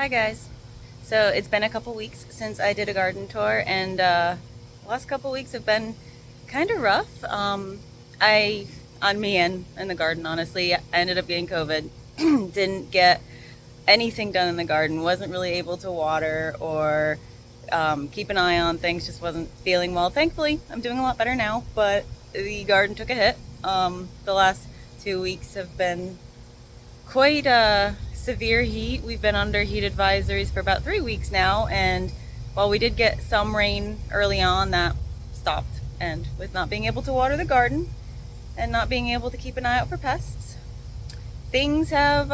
Hi guys. So it's been a couple weeks since I did a garden tour, and the last couple weeks have been kind of rough. I on me and the garden, honestly, I ended up getting COVID. Didn't get anything done in the garden. Wasn't really able to water or keep an eye on things. Just wasn't feeling well. Thankfully, I'm doing a lot better now, but the garden took a hit. The last 2 weeks have been quite severe heat. We've been under heat advisories for about 3 weeks now, and while we did get some rain early on, that stopped. And with not being able to water the garden and not being able to keep an eye out for pests, things have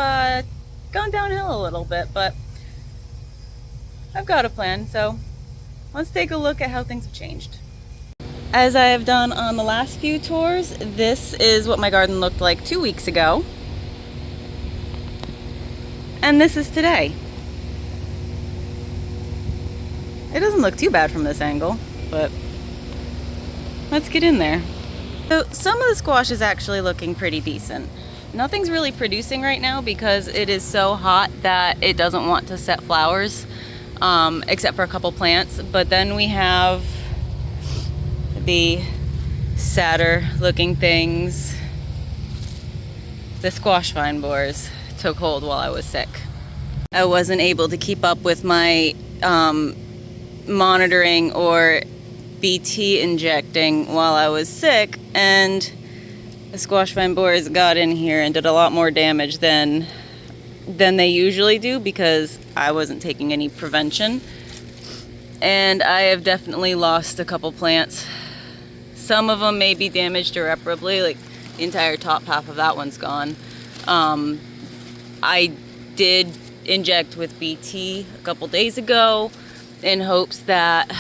gone downhill a little bit, but I've got a plan, so let's take a look at how things have changed. As I have done on the last few tours, this is what my garden looked like 2 weeks ago. And this is today. It doesn't look too bad from this angle, but let's get in there. So some of the squash is actually looking pretty decent. Nothing's really producing right now because it is so hot that it doesn't want to set flowers, except for a couple plants. But then we have the sadder looking things. The squash vine borers took hold while I was sick. I wasn't able to keep up with my monitoring or BT injecting while I was sick, and the squash vine borers got in here and did a lot more damage than they usually do because I wasn't taking any prevention. And I have definitely lost a couple plants. Some of them may be damaged irreparably, like the entire top half of that one's gone. I did inject with BT a couple days ago in hopes that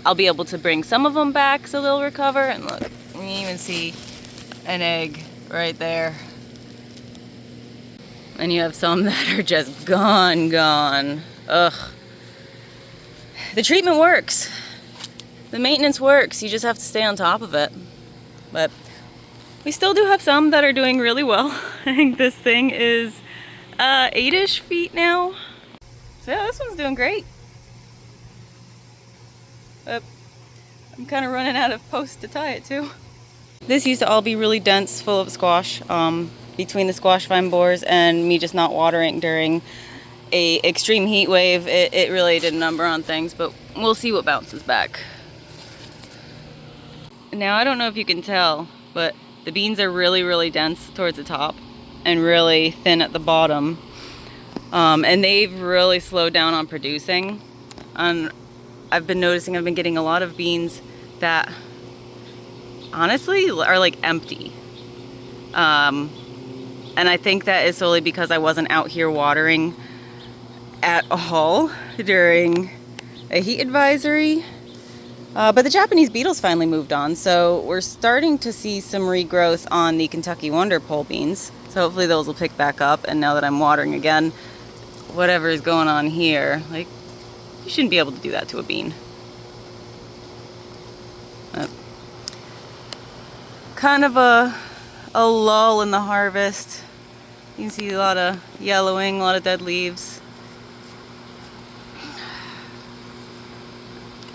I'll be able to bring some of them back so they'll recover. And look, you can even see an egg right there. And you have some that are just gone. Ugh. The treatment works. The maintenance works. You just have to stay on top of it. But we still do have some that are doing really well. I think this thing is 8-ish feet now. So yeah, this one's doing great. But I'm kind of running out of posts to tie it to. This used to all be really dense, full of squash, between the squash vine borers and me just not watering during a extreme heat wave. It really did a number on things, but we'll see what bounces back. Now, I don't know if you can tell, but the beans are really dense towards the top and really thin at the bottom. And they've really slowed down on producing. I've been noticing I've been getting a lot of beans that honestly are like empty. And I think that is solely because I wasn't out here watering at all during a heat advisory. But the Japanese beetles finally moved on, so we're starting to see some regrowth on the Kentucky Wonder pole beans. So hopefully those will pick back up, and now that I'm watering again, whatever is going on here, like, you shouldn't be able to do that to a bean. Kind of a lull in the harvest. You can see a lot of yellowing, a lot of dead leaves.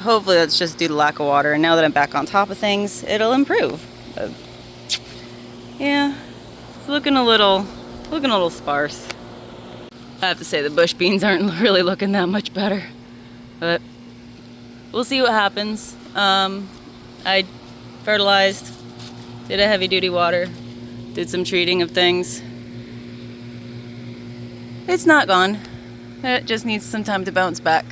Hopefully that's just due to lack of water, and now that I'm back on top of things, it'll improve. But yeah, it's looking a little sparse. I have to say the bush beans aren't really looking that much better, but we'll see what happens. I fertilized, did a heavy duty water, did some treating of things. It's not gone. It just needs some time to bounce back.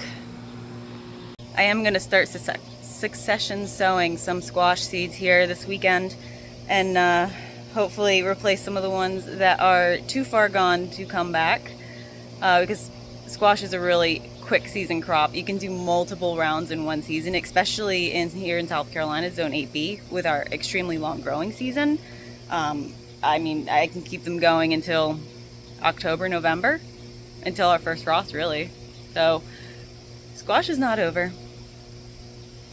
I am going to start succession sowing some squash seeds here this weekend, and hopefully replace some of the ones that are too far gone to come back, because squash is a really quick season crop. You can do multiple rounds in one season, especially here in South Carolina, Zone 8B, with our extremely long growing season. I mean, I can keep them going until October, November, until our first frost, really. So squash is not over.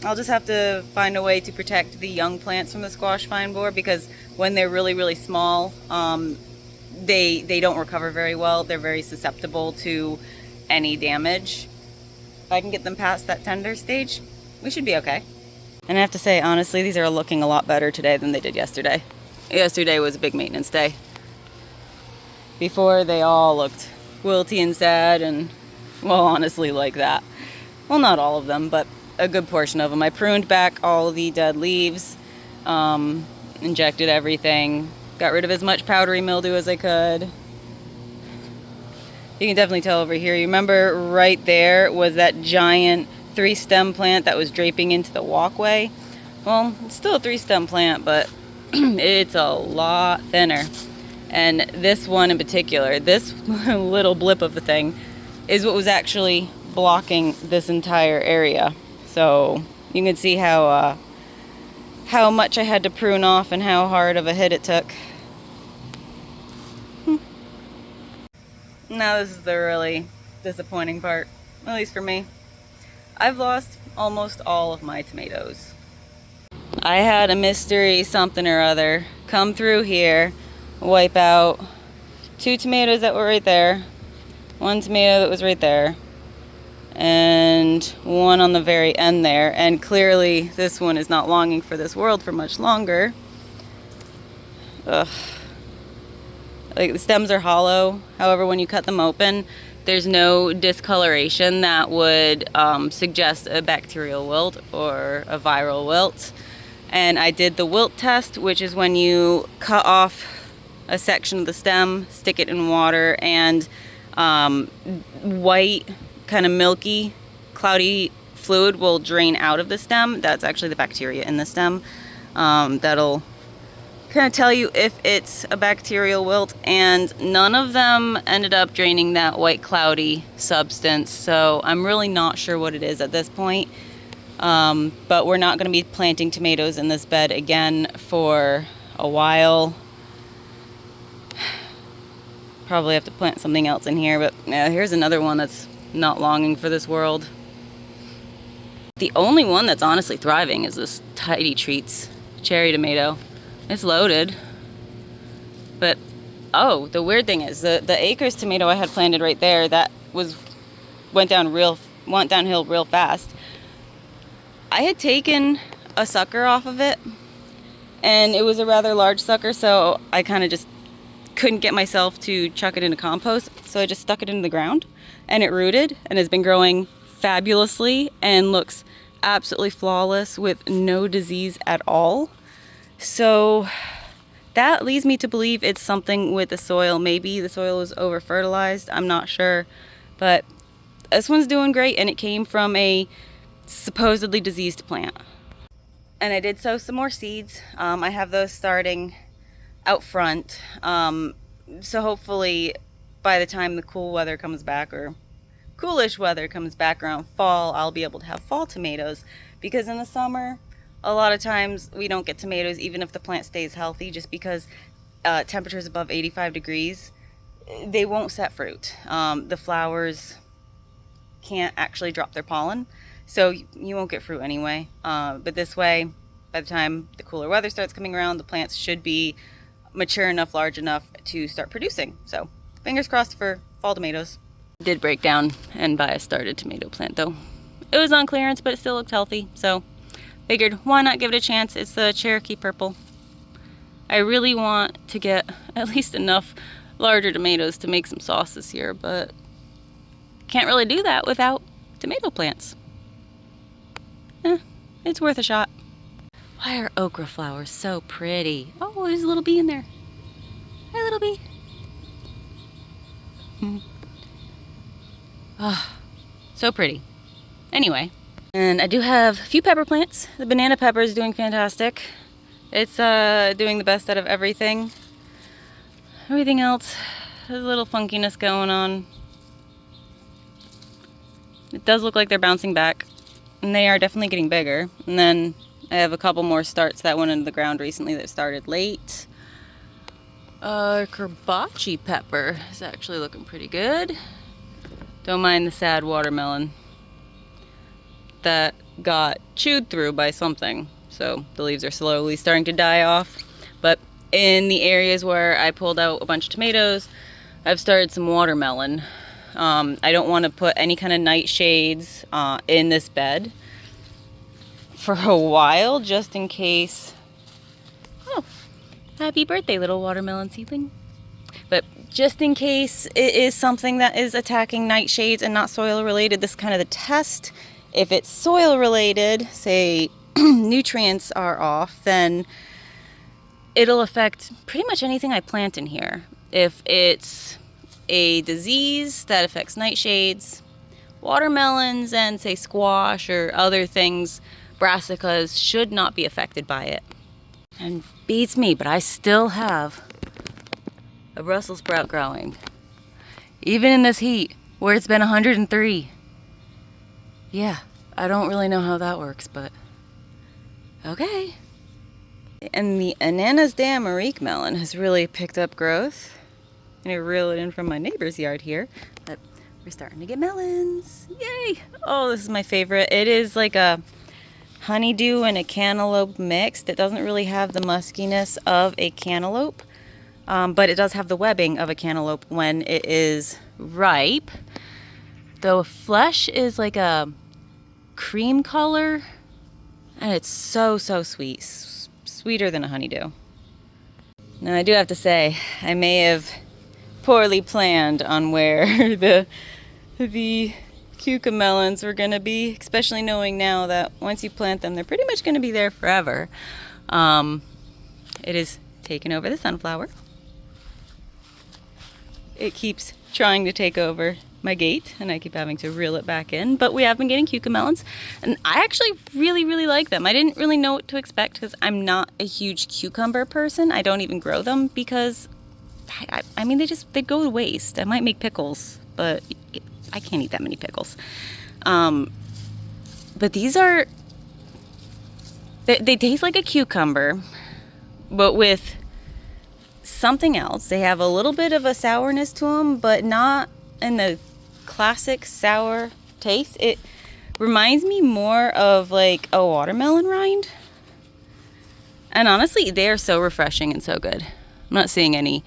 I'll just have to find a way to protect the young plants from the squash vine borer, because when they're really small, they don't recover very well. They're very susceptible to any damage. If I can get them past that tender stage, we should be okay. And I have to say, honestly, these are looking a lot better today than they did yesterday. Yesterday was a big maintenance day. Before, they all looked wilty and sad and, well, honestly, like that. Well, not all of them, but a good portion of them. I pruned back all the dead leaves, injected everything, got rid of as much powdery mildew as I could. You can definitely tell over here. You remember right there was that giant 3-stem plant that was draping into the walkway? Well, it's still a 3-stem plant, but it's a lot thinner. And this one in particular, this little blip of the thing, is what was actually blocking this entire area. So you can see how much I had to prune off and how hard of a hit it took. Now this is the really disappointing part, at least for me. I've lost almost all of my tomatoes. I had a mystery something or other come through here, wipe out 2 tomatoes that were right there, 1 tomato that was right there, and 1 on the very end there. And clearly this one is not longing for this world for much longer. Ugh. Like, the stems are hollow. However, when you cut them open, there's no discoloration that would suggest a bacterial wilt or a viral wilt. And I did the wilt test, which is when you cut off a section of the stem, stick it in water, and white, kind of milky, cloudy fluid will drain out of the stem. That's actually the bacteria in the stem. That'll kind of tell you if it's a bacterial wilt, and none of them ended up draining that white cloudy substance, so I'm really not sure what it is at this point. But we're not going to be planting tomatoes in this bed again for a while. Probably have to plant something else in here, but yeah, here's another one that's not longing for this world. The only one that's honestly thriving is this Tidy Treats cherry tomato. It's loaded, but oh, the weird thing is the Acres tomato I had planted right there that went downhill real fast. I had taken a sucker off of it, and it was a rather large sucker, so I kind of just couldn't get myself to chuck it into compost, so I just stuck it into the ground, and it rooted and has been growing fabulously and looks absolutely flawless with no disease at all. So that leads me to believe it's something with the soil. Maybe the soil is over fertilized, I'm not sure, but this one's doing great, and it came from a supposedly diseased plant. And I did sow some more seeds. I have those starting out front, so hopefully by the time the cool weather comes back, or coolish weather comes back around fall, I'll be able to have fall tomatoes, because in the summer a lot of times we don't get tomatoes even if the plant stays healthy, just because temperatures above 85 degrees, they won't set fruit. The flowers can't actually drop their pollen, so you won't get fruit anyway. But this way, by the time the cooler weather starts coming around, the plants should be mature enough, large enough to start producing. So fingers crossed for fall tomatoes. Did break down and buy a started tomato plant though. It was on clearance, but it still looked healthy, so figured why not give it a chance. It's the Cherokee Purple. I really want to get at least enough larger tomatoes to make some sauce this year, but can't really do that without tomato plants. It's worth a shot. Why are okra flowers so pretty? Oh, there's a little bee in there. Hi, little bee. Oh, so pretty. Anyway, and I do have a few pepper plants. The banana pepper is doing fantastic. It's doing the best out of everything. Everything else, there's a little funkiness going on. It does look like they're bouncing back, and they are definitely getting bigger. And then I have a couple more starts that went into the ground recently that started late. Kerbachi pepper is actually looking pretty good. Don't mind the sad watermelon that got chewed through by something, so the leaves are slowly starting to die off. But in the areas where I pulled out a bunch of tomatoes, I've started some watermelon. I don't want to put any kind of nightshades in this bed for a while, just in case. Oh, happy birthday, little watermelon seedling. But just in case it is something that is attacking nightshades and not soil related, this is kind of the test. If it's soil related, say nutrients are off, then it'll affect pretty much anything I plant in here. If it's a disease that affects nightshades, watermelons, and say squash or other things, brassicas should not be affected by it. And beats me, but I still have a Brussels sprout growing. Even in this heat, where it's been 103. Yeah, I don't really know how that works, but okay. And the Ananas d'Amérique melon has really picked up growth. I'm gonna reel it in from my neighbor's yard here, but we're starting to get melons. Yay! Oh, this is my favorite. It is like a honeydew and a cantaloupe mixed. It doesn't really have the muskiness of a cantaloupe, but it does have the webbing of a cantaloupe when it is ripe. The flesh is like a cream color, and it's so sweet, sweeter than a honeydew. Now I do have to say, I may have poorly planned on where the cucamelons were gonna be, especially knowing now that once you plant them, they're pretty much gonna be there forever. It is taken over the sunflower. It keeps trying to take over my gate, and I keep having to reel it back in, but we have been getting cucamelons, and I actually really like them. I didn't really know what to expect because I'm not a huge cucumber person. I don't even grow them because I mean they'd go to waste. I might make pickles, but I can't eat that many pickles. But these are, they taste like a cucumber, but with something else. They have a little bit of a sourness to them, but not in the classic sour taste. It reminds me more of like a watermelon rind. And honestly, they are so refreshing and so good. I'm not seeing any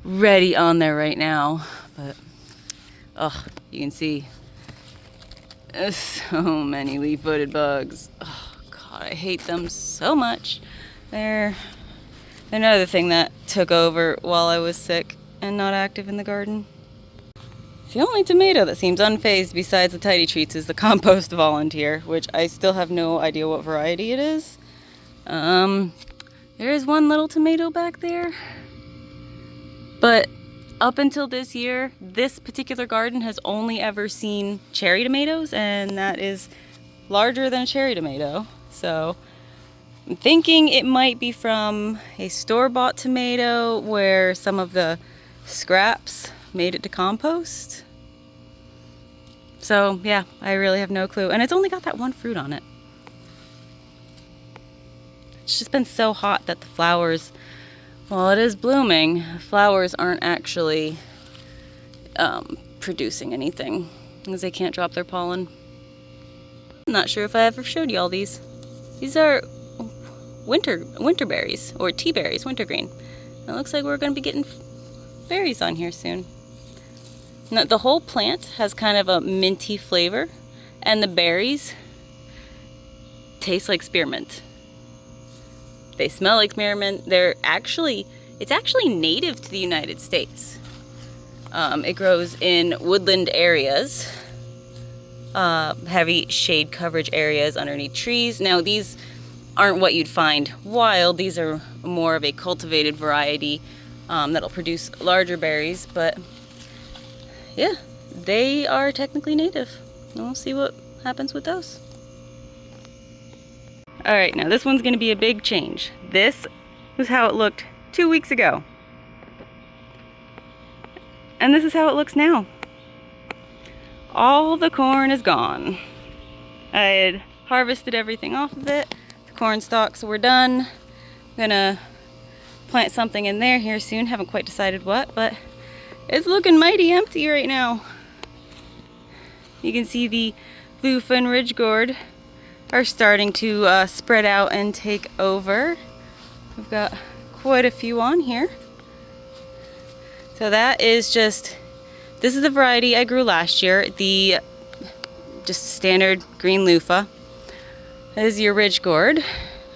ready on there right now, but you can see so many leaf-footed bugs. Oh God, I hate them so much. They're another thing that took over while I was sick and not active in the garden. The only tomato that seems unfazed besides the tidy treats is the compost volunteer, which I still have no idea what variety it is. There is one little tomato back there. But up until this year, this particular garden has only ever seen cherry tomatoes, and that is larger than a cherry tomato. So I'm thinking it might be from a store-bought tomato where some of the scraps made it to compost. So yeah, I really have no clue. And it's only got that one fruit on it. It's just been so hot that the flowers, while it is blooming, flowers aren't actually producing anything because they can't drop their pollen. I'm not sure if I ever showed you all these. These are winter berries, or tea berries, wintergreen. It looks like we're going to be getting berries on here soon. Now, the whole plant has kind of a minty flavor, and the berries taste like spearmint. They smell like spearmint. It's actually native to the United States. It grows in woodland areas, heavy shade coverage areas underneath trees. Now, these aren't what you'd find wild. These are more of a cultivated variety that'll produce larger berries, but yeah, they are technically native. We'll see what happens with those. All right, now this one's gonna be a big change. This was how it looked 2 weeks ago. And this is how it looks now. All the corn is gone. I had harvested everything off of it. The corn stalks were done. I'm gonna plant something in there here soon. Haven't quite decided what, but it's looking mighty empty right now. You can see the loofah and ridge gourd are starting to spread out and take over. We've got quite a few on here. So that is just This is the variety I grew last year, the just standard green loofah. This is your ridge gourd.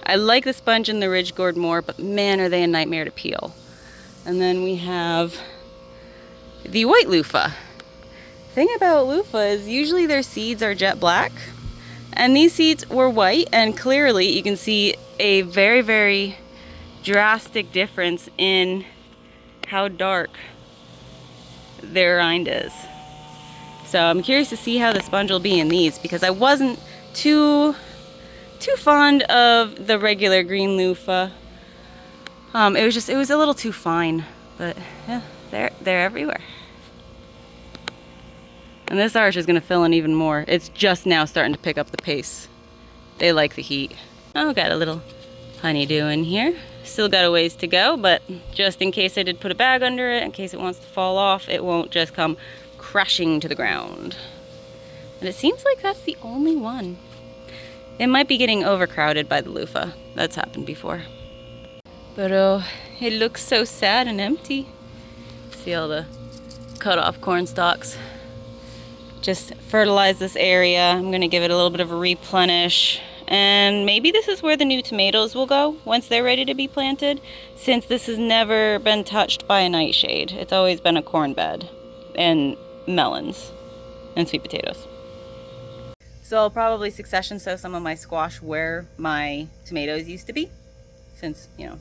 I like the sponge and the ridge gourd more, but man, are they a nightmare to peel. And then we have the white loofah. Thing about loofah is usually their seeds are jet black, and these seeds were white, and clearly you can see a very, very drastic difference in how dark their rind is. So I'm curious to see how the sponge will be in these, because I wasn't too fond of the regular green loofah. It was a little too fine, but yeah, they're everywhere. And this arch is gonna fill in even more. It's just now starting to pick up the pace. They like the heat. Oh, got a little honeydew in here. Still got a ways to go, but just in case I did put a bag under it, in case it wants to fall off, it won't just come crashing to the ground. And it seems like that's the only one. It might be getting overcrowded by the loofah. That's happened before. But oh, it looks so sad and empty. See all the cut off corn stalks. Just fertilize this area. I'm gonna give it a little bit of a replenish. And maybe this is where the new tomatoes will go once they're ready to be planted, since this has never been touched by a nightshade. It's always been a corn bed and melons and sweet potatoes. So I'll probably succession sow some of my squash where my tomatoes used to be, since, you know,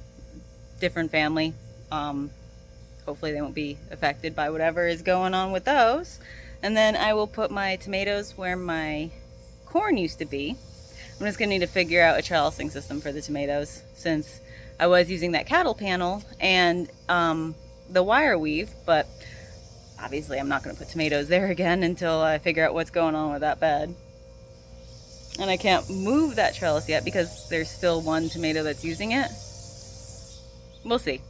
different family. Hopefully they won't be affected by whatever is going on with those. And then I will put my tomatoes where my corn used to be. I'm just gonna need to figure out a trellising system for the tomatoes, since I was using that cattle panel and the wire weave, but obviously I'm not gonna put tomatoes there again until I figure out what's going on with that bed. And I can't move that trellis yet because there's still one tomato that's using it. We'll see.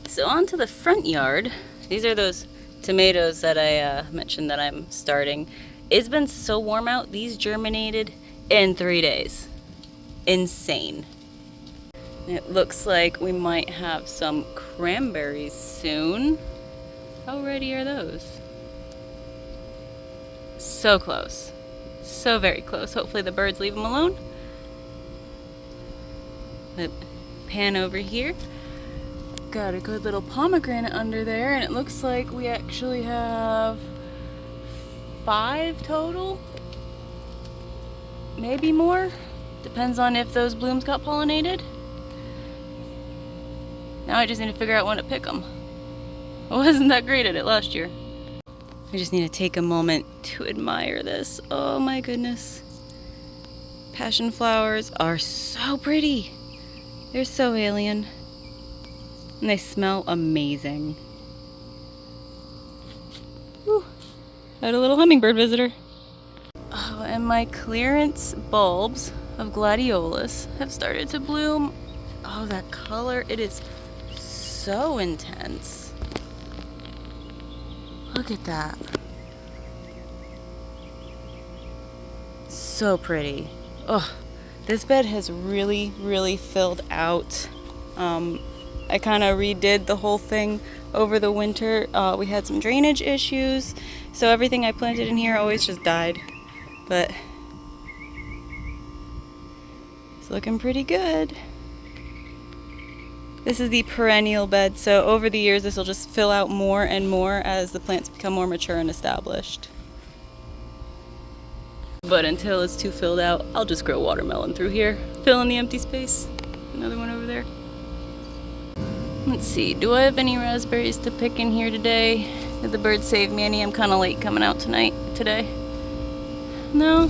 So on to the front yard. These are those tomatoes that I mentioned that I'm starting. It's been so warm out, these germinated in 3 days. Insane. It looks like we might have some cranberries soon. How ready are those? So close. So very close. Hopefully the birds leave them alone. The pan over here. Got a good little pomegranate under there, and it looks like we actually have 5 total. Maybe more. Depends on if those blooms got pollinated. Now I just need to figure out when to pick them. I wasn't that great at it last year. I just need to take a moment to admire this. Oh my goodness. Passion flowers are so pretty. They're so alien. And they smell amazing. Whew. Had a little hummingbird visitor. Oh, and my clearance bulbs of gladiolus have started to bloom. Oh, that color, it is so intense. Look at that. So pretty. Oh, this bed has really, really filled out. I kind of redid the whole thing over the winter. We had some drainage issues, so everything I planted in here always just died. But it's looking pretty good. This is the perennial bed, so over the years this will just fill out more and more as the plants become more mature and established. But until it's too filled out, I'll just grow watermelon through here, fill in the empty space. Another one over there. Let's see, do I have any raspberries to pick in here today? Did the birds save me any? I'm kind of late coming out today. No?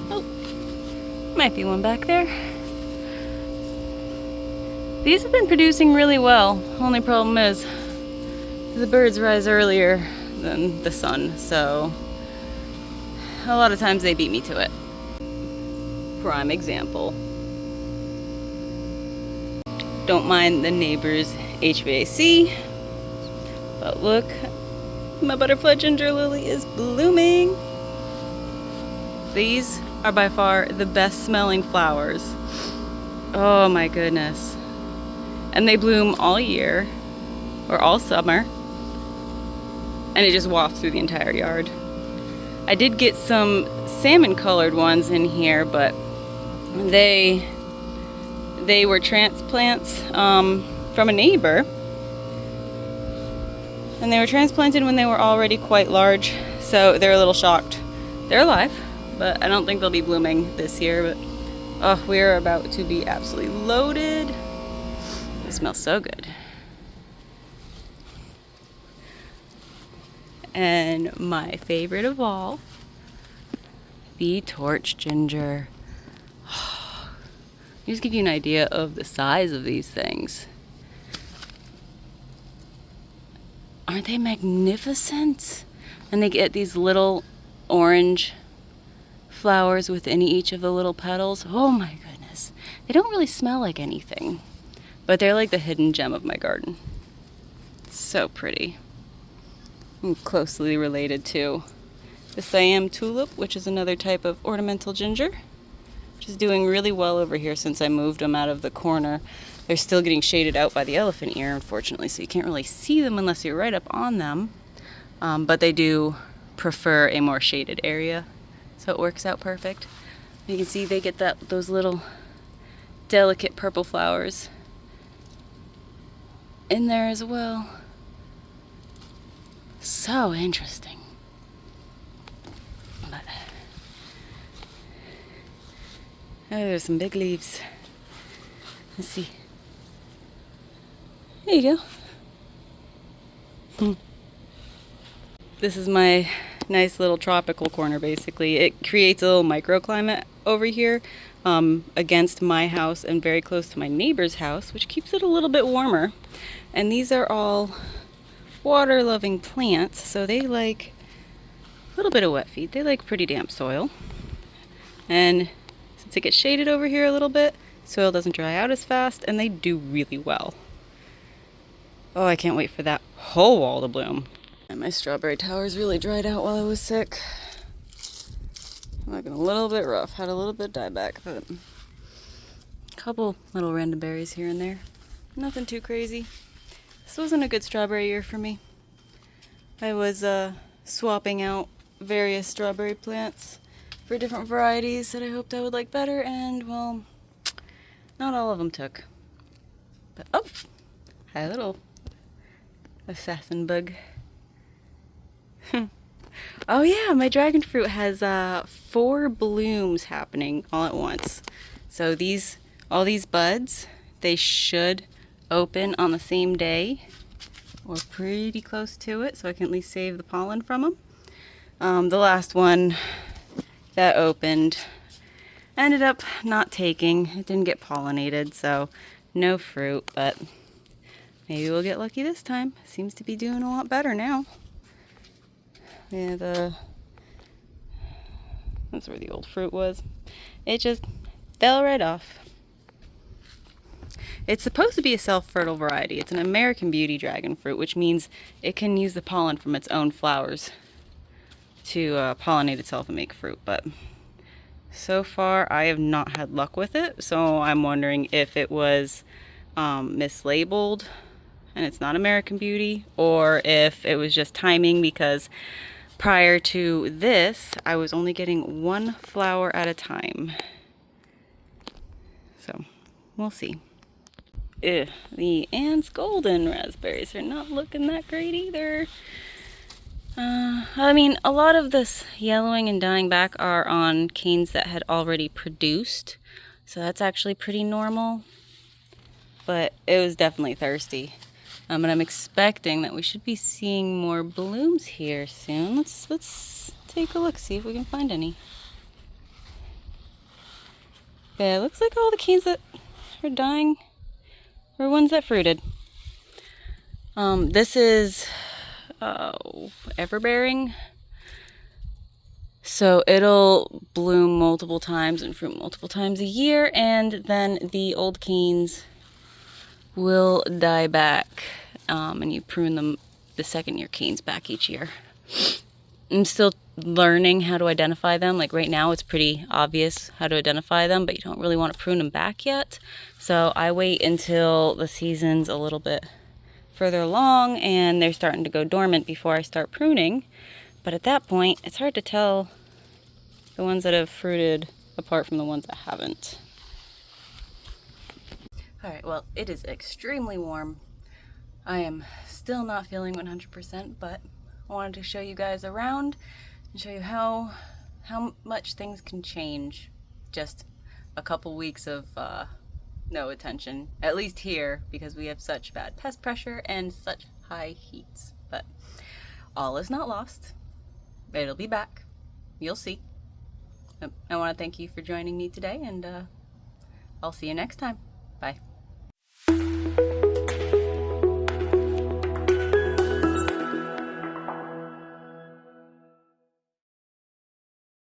Oh, might be one back there. These have been producing really well. Only problem is the birds rise earlier than the sun, so a lot of times they beat me to it. Prime example. Don't mind the neighbor's HVAC, but look, my butterfly ginger lily is blooming. These are by far the best smelling flowers. Oh my goodness. And they bloom all year, or all summer. and it just wafts through the entire yard. I did get some salmon colored ones in here, but they were transplants from a neighbor, and they were transplanted when they were already quite large, so they're a little shocked. They're alive, but I don't think they'll be blooming this year. But oh, we're about to be absolutely loaded. It smells so good. And my favorite of all, the torch ginger. Just give you an idea of the size of these things. Aren't they magnificent? And they get these little orange flowers within each of the little petals. Oh my goodness. They don't really smell like anything, but they're like the hidden gem of my garden. So pretty. And closely related to the Siam tulip, which is another type of ornamental ginger, which is doing really well over here since I moved them out of the corner. They're still getting shaded out by the elephant ear, unfortunately, so you can't really see them unless you're right up on them. But they do prefer a more shaded area, so it works out perfect. You can see they get those little delicate purple flowers in there as well. So interesting. But, oh, there's some big leaves. Let's see. There you go. This is my nice little tropical corner, basically. It creates a little microclimate over here against my house and very close to my neighbor's house, which keeps it a little bit warmer. And these are all water-loving plants, so they like a little bit of wet feed. They like pretty damp soil. And since it gets shaded over here a little bit, soil doesn't dry out as fast, and they do really well. Oh, I can't wait for that whole wall to bloom. And my strawberry towers really dried out while I was sick. Looking a little bit rough. Had a little bit dieback, but a couple little random berries here and there. Nothing too crazy. This wasn't a good strawberry year for me. I was swapping out various strawberry plants for different varieties that I hoped I would like better, and well, not all of them took. But oh, hi little assassin bug. Oh yeah, my dragon fruit has 4 blooms happening all at once. So all these buds, they should open on the same day or pretty close to it, so I can at least save the pollen from them. The last one that opened ended up not taking. It didn't get pollinated, so no fruit, but maybe we'll get lucky this time. Seems to be doing a lot better now. Yeah, that's where the old fruit was. It just fell right off. It's supposed to be a self-fertile variety. It's an American Beauty dragon fruit, which means it can use the pollen from its own flowers to pollinate itself and make fruit. But so far, I have not had luck with it. So I'm wondering if it was mislabeled and it's not American Beauty, or if it was just timing, because prior to this, I was only getting 1 flower at a time. So we'll see. The Anne's Golden raspberries are not looking that great either. I mean, a lot of this yellowing and dying back are on canes that had already produced, so that's actually pretty normal. But it was definitely thirsty. And I'm expecting that we should be seeing more blooms here soon. Let's take a look, see if we can find any. Yeah, it looks like all the canes that are dying were ones that fruited. This is everbearing. So it'll bloom multiple times and fruit multiple times a year, and then the old canes will die back, and you prune them, the second year canes, back each year. I'm still learning how to identify them. Like right now it's pretty obvious how to identify them, but you don't really want to prune them back yet. So I wait until the season's a little bit further along and they're starting to go dormant before I start pruning. But at that point, it's hard to tell the ones that have fruited apart from the ones that haven't. Alright, well, it is extremely warm. I am still not feeling 100%, but I wanted to show you guys around and show you how much things can change just a couple weeks of no attention, at least here, because we have such bad pest pressure and such high heats. But all is not lost. It'll be back. You'll see. I want to thank you for joining me today, and I'll see you next time. Bye.